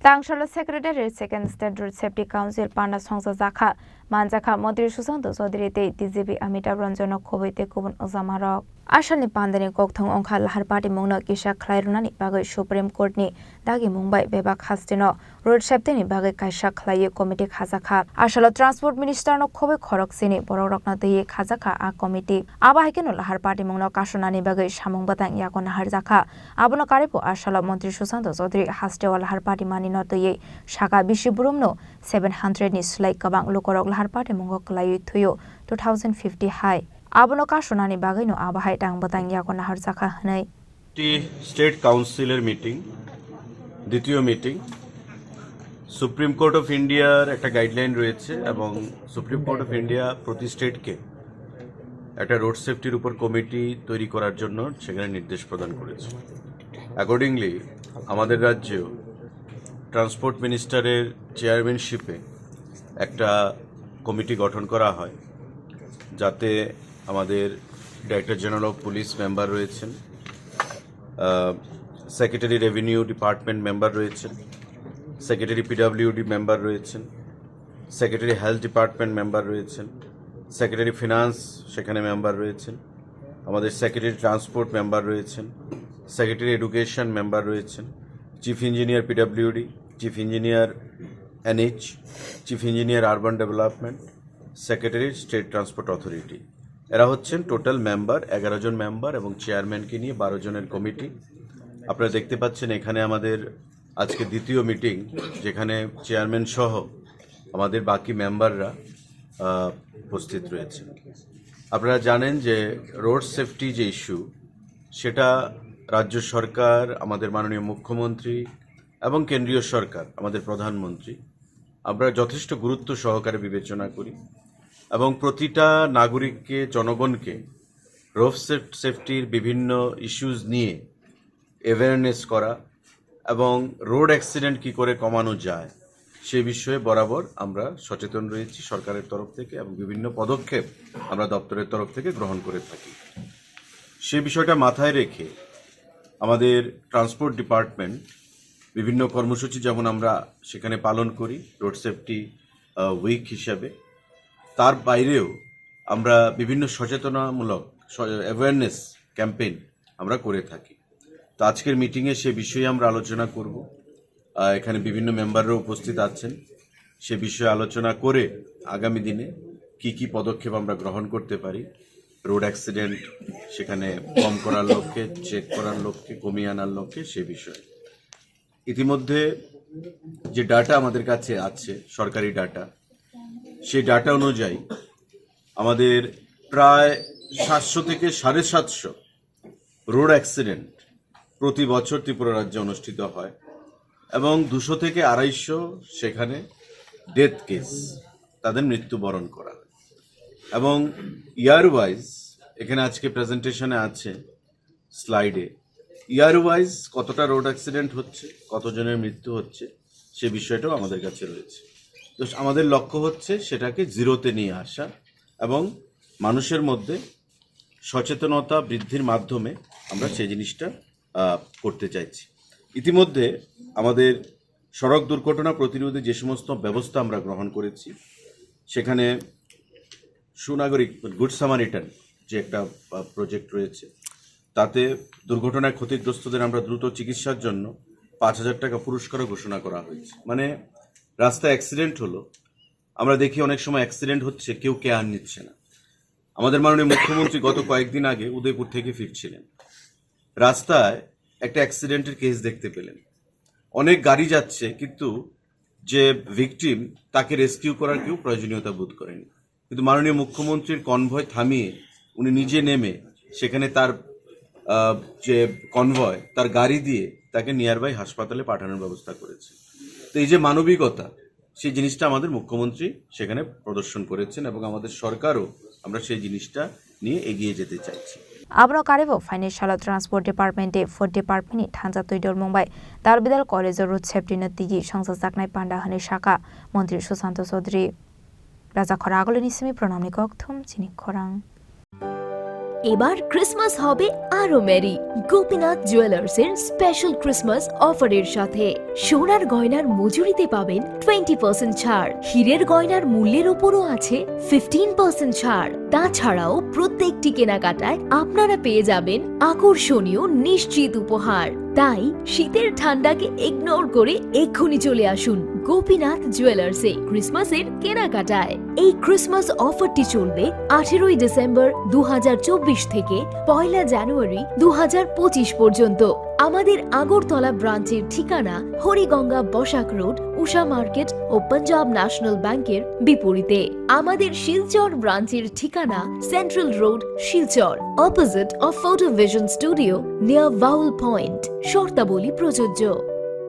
Tangshalo Secretary Second State Road Safety Council Panda Songsa Zakha Manjaka Mantri Susanto Sodri Te DGP Amita Ranjana Khobite Kubun Ozamarok Ashalni Pandani Kokthong Onkhal Lahar Party Mungna Kisha Khlairunani Bagai Supreme Court ni Dagi Mumbai Bebak Hastino Road Safety ni Bagai Kaisha Khlai Committee Khazakha Ashalo Transport Minister no Khobe Khoroksini Borokna Dei Khazakha a committee Abahikeno Lahar Party Mungna Kashonani Bagai Samung Batang Yakona Harzakha Abono Karipo Ashalo Mantri Susanto Sodri Hastewal Lahar Party Mani Notoye Shaka Bishiburumno 700 ni Slai Kabang Lokorok Lahar Party Mungo Klayu Tuyo 2050 high Abono Kashonani Bagino Abahai Tang Batang Yakona Harzakha Hanai state কাউন্সিলের meeting দ্বিতীয় meeting supreme court of ইন্ডিয়ার একটা guideline রয়েছে এবং supreme court of India প্রতি স্টেটকে একটা road সেফটির উপর কমিটি তৈরি করার জন্য সেখানে নির্দেশ প্রদান করেছে অ্যাকর্ডিংলি আমাদের রাজ্যেও ট্রান্সপোর্ট মিনিস্টারের চেয়ারম্যানশিপে একটা কমিটি গঠন করা হয় যাতে আমাদের director general of police member রয়েছেন সেক্রেটারি রেভিনিউ ডিপার্টমেন্ট মেম্বার রয়েছেন সেক্রেটারি পিডব্লিউডি মেম্বার রয়েছেন সেক্রেটারি হেলথ ডিপার্টমেন্ট মেম্বার রয়েছেন সেক্রেটারি ফিনান্স সেখানে মেম্বার রয়েছেন আমাদের সেক্রেটারি ট্রান্সপোর্ট মেম্বার রয়েছেন সেক্রেটারি এডুকেশন মেম্বার রয়েছেন chief engineer PWD chief engineer NH chief engineer urban development secretary state transport authority এরা হচ্ছেন টোটাল মেম্বার 11 জন member এবং চেয়ারম্যানকে নিয়ে 12 জনের কমিটি আপনারা দেখতে পাচ্ছেন এখানে আমাদের আজকে দ্বিতীয় মিটিং যেখানে চেয়ারম্যান সহ আমাদের বাকি মেম্বাররা উপস্থিত রয়েছে আপনারা জানেন যে রোড সেফটি যে ইস্যু সেটা রাজ্য সরকার আমাদের মাননীয় মুখ্যমন্ত্রী এবং কেন্দ্রীয় সরকার আমাদের প্রধানমন্ত্রী আমরা যথেষ্ট গুরুত্ব সহকারে বিবেচনা করি এবং প্রতিটা নাগরিককে জনগণকে রোড সেফটির বিভিন্ন ইস্যুজ নিয়ে অ্যাওয়ারনেস করা এবং রোড অ্যাক্সিডেন্ট কি করে কমানো যায় সে বিষয়ে বরাবর আমরা সচেতন রয়েছি সরকারের তরফ থেকে এবং বিভিন্ন পদক্ষেপ আমরা দপ্তরের তরফ থেকে গ্রহণ করে থাকি সেই বিষয়টা মাথায় রেখে আমাদের ট্রান্সপোর্ট ডিপার্টমেন্ট বিভিন্ন কর্মসূচি যেমন আমরা সেখানে পালন করি রোড সেফটি উইক হিসাবে তার বাইরেও আমরা বিভিন্ন সচেতনামূলক অ্যাওয়ারনেস ক্যাম্পেইন আমরা করে থাকি তো আজকের মিটিংয়ে সে বিষয়ে আমরা আলোচনা করব এখানে বিভিন্ন মেম্বাররা উপস্থিত আছেন সে বিষয়ে আলোচনা করে আগামী দিনে কি পদক্ষেপ আমরা গ্রহণ করতে পারি রোড অ্যাক্সিডেন্ট সেখানে কম করার লক্ষ্যে চেক করার লক্ষ্যে কমিয়ে আনার লক্ষ্যে সে বিষয়ে ইতিমধ্যে যে ডাটা আমাদের কাছে আছে সরকারি ডাটা সেই ডাটা অনুযায়ী আমাদের প্রায় 700 থেকে 750 রোড অ্যাক্সিডেন্ট প্রতি বছর ত্রিপুরা রাজ্যে অনুষ্ঠিত হয় এবং 200 থেকে 250 সেখানে ডেথ কেস তাদের মৃত্যুবরণ করা হয় এবং ইয়ার ওয়াইজ এখানে আজকে প্রেজেন্টেশনে আছে স্লাইডে ইয়ার ওয়াইজ কতটা রোড অ্যাক্সিডেন্ট হচ্ছে কতজনের মৃত্যু হচ্ছে সে বিষয়টাও আমাদের কাছে রয়েছে তো আমাদের লক্ষ্য হচ্ছে সেটাকে জিরোতে নিয়ে আসা এবং মানুষের মধ্যে সচেতনতা বৃদ্ধির মাধ্যমে আমরা সেই জিনিসটা করতে চাইছি ইতিমধ্যে আমাদের সড়ক দুর্ঘটনা প্রতিরোধে যে সমস্ত ব্যবস্থা আমরা গ্রহণ করেছি সেখানে সুনাগরিক গুড সামারিটান যে একটা প্রজেক্ট রয়েছে তাতে দুর্ঘটনায় ক্ষতিগ্রস্তদের আমরা দ্রুত চিকিৎসার জন্য 5,000 টাকা পুরস্কারও ঘোষণা করা হয়েছে মানে রাস্তায় অ্যাক্সিডেন্ট হলো আমরা দেখি অনেক সময় অ্যাক্সিডেন্ট হচ্ছে কেউ কেয়ার নিচ্ছে না আমাদের মাননীয় মুখ্যমন্ত্রী গত কয়েকদিন আগে উদয়পুর থেকে ফিরছিলেন রাস্তায় একটা অ্যাক্সিডেন্টের কেস দেখতে পেলেন অনেক গাড়ি যাচ্ছে কিন্তু যে ভিকটিম তাকে রেস্কিউ করার কেউ প্রয়োজনীয়তা বোধ করেনি কিন্তু মাননীয় মুখ্যমন্ত্রীর কনভয় থামিয়ে উনি নিজে নেমে সেখানে তার যে কনভয় তার গাড়ি দিয়ে তাকে নিয়ারবাই হাসপাতালে পাঠানোর ব্যবস্থা করেছে তো এই যে মানবিকতা সেই জিনিসটা আমাদের মুখ্যমন্ত্রী সেখানে প্রদর্শন করেছেন এবং আমাদের সরকারও আমরা সেই জিনিসটা নিয়ে এগিয়ে যেতে চাইছি Abro Karibo Financial Transport Department for Department Hansa Tuidor Mumbai Darbidal College Road Safety Natiji Shangsa Saknai Panda Hani Shaka Mantri Susanto Sodri Raja Khoragolini Simi Pronamni Kokthum Chini Khorang এবার ক্রিসমাস হবে আরো Mary Gopinath jewellers এর special Christmas অফারের সাথে। সোনার গয়নার মজুরিতে পাবেন 20% ছাড়, হীরের গয়নার মূল্যের উপরও আছে 15% ছাড়। তাছাড়াও প্রত্যেকটি কেনাকাটায় আপনারা পেয়ে যাবেন আকর্ষণীয় নিশ্চিত উপহার। তাই শীতের ঠান্ডাকে ইগনোর করে এক্ষুনি চলে আসুন গোপীনাথ জুয়েলার্সে ক্রিসমাসের কেনাকাটায়। এই ক্রিসমাস অফারটি চলবে 18 ডিসেম্বর 2024 থেকে 1 জানুয়ারি 2025 পর্যন্ত। আমাদের আগরতলা ব্রাঞ্চের ঠিকানা হরিগঙ্গা বসাক রোড, উষা মার্কেট ও পাঞ্জাব ন্যাশনাল ব্যাংকের বিপরীতে। আমাদের শিলচর ব্রাঞ্চের ঠিকানা central road, Silchar, opposite of photo vision studio near vowel point. শর্তাবলী প্রযোজ্য।